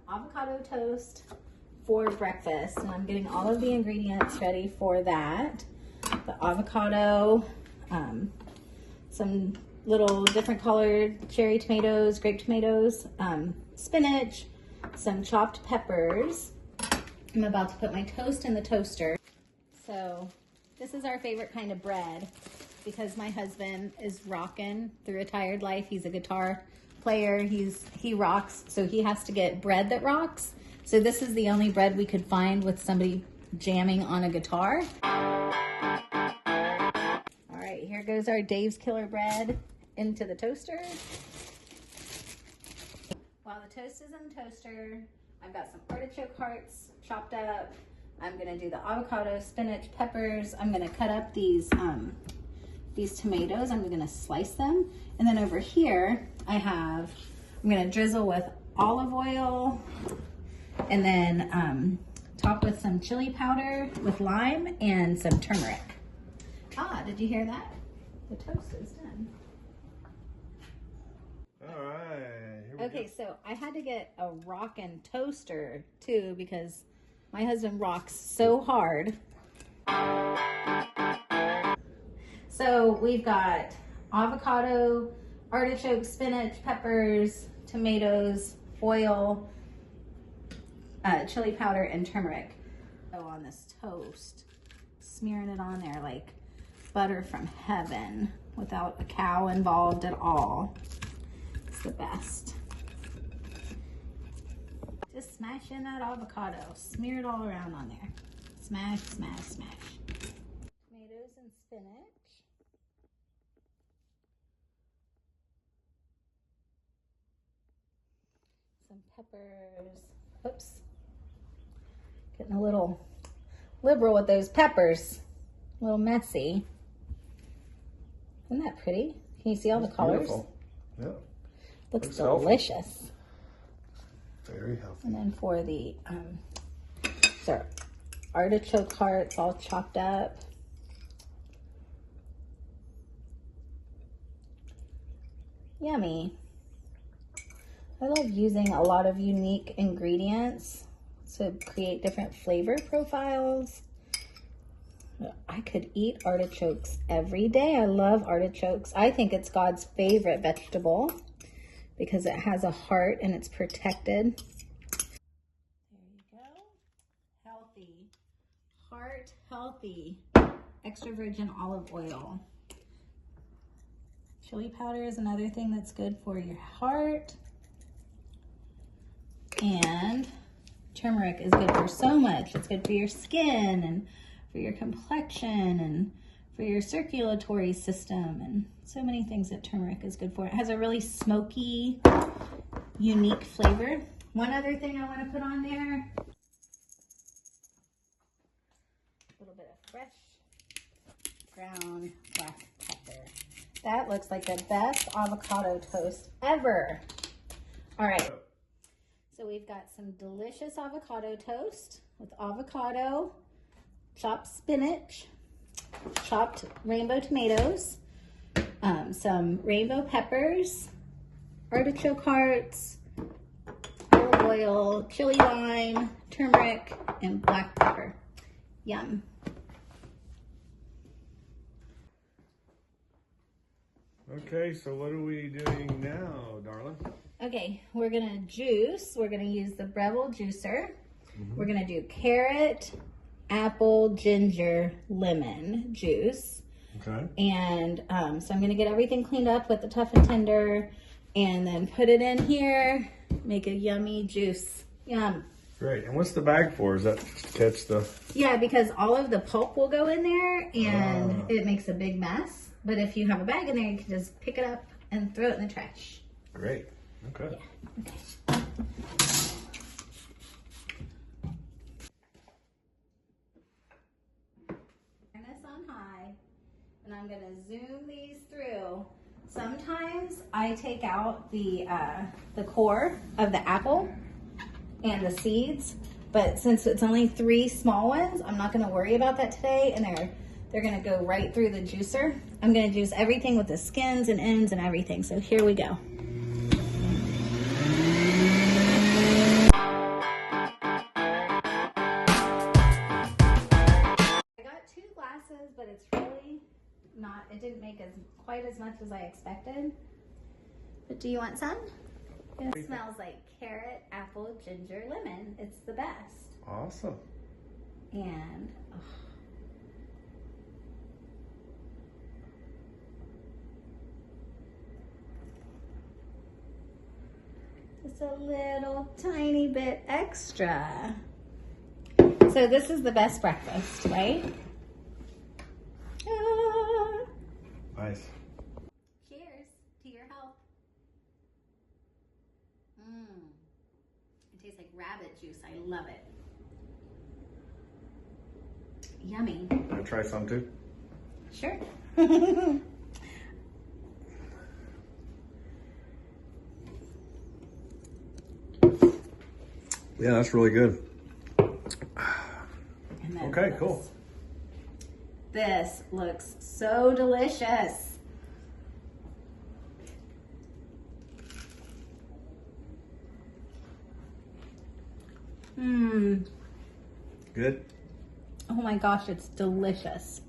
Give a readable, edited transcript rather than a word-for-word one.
avocado toast for breakfast, and I'm getting all of the ingredients ready for that. The avocado, some little different colored cherry tomatoes, grape tomatoes, spinach, some chopped peppers. I'm about to put my toast in the toaster. So this is our favorite kind of bread because my husband is rocking through a tired life. He's a guitar player. He rocks, so he has to get bread that rocks. So this is the only bread we could find with somebody jamming on a guitar. All right, here goes our Dave's Killer bread into the toaster. While the toast is in the toaster, I've got some artichoke hearts chopped up. I'm gonna do the avocado, spinach, peppers. I'm gonna cut up these tomatoes. I'm gonna slice them. And then over here, I'm gonna drizzle with olive oil and then top with some chili powder with lime and some turmeric. Ah, did you hear that? The toast is done. All right. Here we Okay, go. so I had to get a rockin' toaster too because my husband rocks so hard. So we've got avocado, artichoke, spinach, peppers, tomatoes, oil, chili powder, and turmeric. So on this toast, smearing it on there like butter from heaven without a cow involved at all. It's the best. Just smash in that avocado. Smear it all around on there. Smash, smash, smash. Tomatoes and spinach. Some peppers. Oops. Getting a little liberal with those peppers. A little messy. Isn't that pretty? Can you see all the colors? Beautiful. Yeah. Looks healthy. delicious. Very healthy. And then for the artichoke hearts all chopped up. Yummy. I love using a lot of unique ingredients to create different flavor profiles. I could eat artichokes every day. I love artichokes. I think it's God's favorite vegetable because it has a heart and it's protected. There you go. Healthy. Heart healthy. Extra virgin olive oil. Chili powder is another thing that's good for your heart. And turmeric is good for so much. It's good for your skin and for your complexion and for your circulatory system and so many things that turmeric is good for. It has a really smoky, unique flavor. One other thing I want to put on there, a little bit of fresh ground black pepper. That looks like the best avocado toast ever. All right, so we've got some delicious avocado toast with avocado, chopped spinach, chopped rainbow tomatoes, some rainbow peppers, artichoke hearts, olive oil, chili lime, turmeric, and black pepper. Yum. Okay, so what are we doing now, darling? Okay, we're gonna juice. We're gonna use the Breville juicer. We're gonna do carrot, apple, ginger, lemon juice. Okay. And so I'm gonna get everything cleaned up with the Tough and Tender and then put it in here, make a yummy juice. Yum. Great. And what's the bag for? Is that to catch the... Yeah, because all of the pulp will go in there and it makes a big mess. But if you have a bag in there, you can just pick it up and throw it in the trash. Great. Okay. Yeah. Okay. Turn this on high, and I'm gonna zoom these through. Sometimes I take out the core of the apple and the seeds, but since it's only 3 small ones, I'm not gonna worry about that today, and they're gonna go right through the juicer. I'm gonna juice everything with the skins and ends and everything, so here we go. it's really not, it didn't make quite as much as I expected. But do you want some? It smells like carrot, apple, ginger, lemon. It's the best. Awesome. And just a little tiny bit extra. So this is the best breakfast, right? Ah. Nice. Cheers to your health. It tastes like rabbit juice. I love it. Yummy. Want to try some too? Sure. Yeah, that's really good. And then Okay, cool. This looks so delicious. Good? Oh my gosh, it's delicious.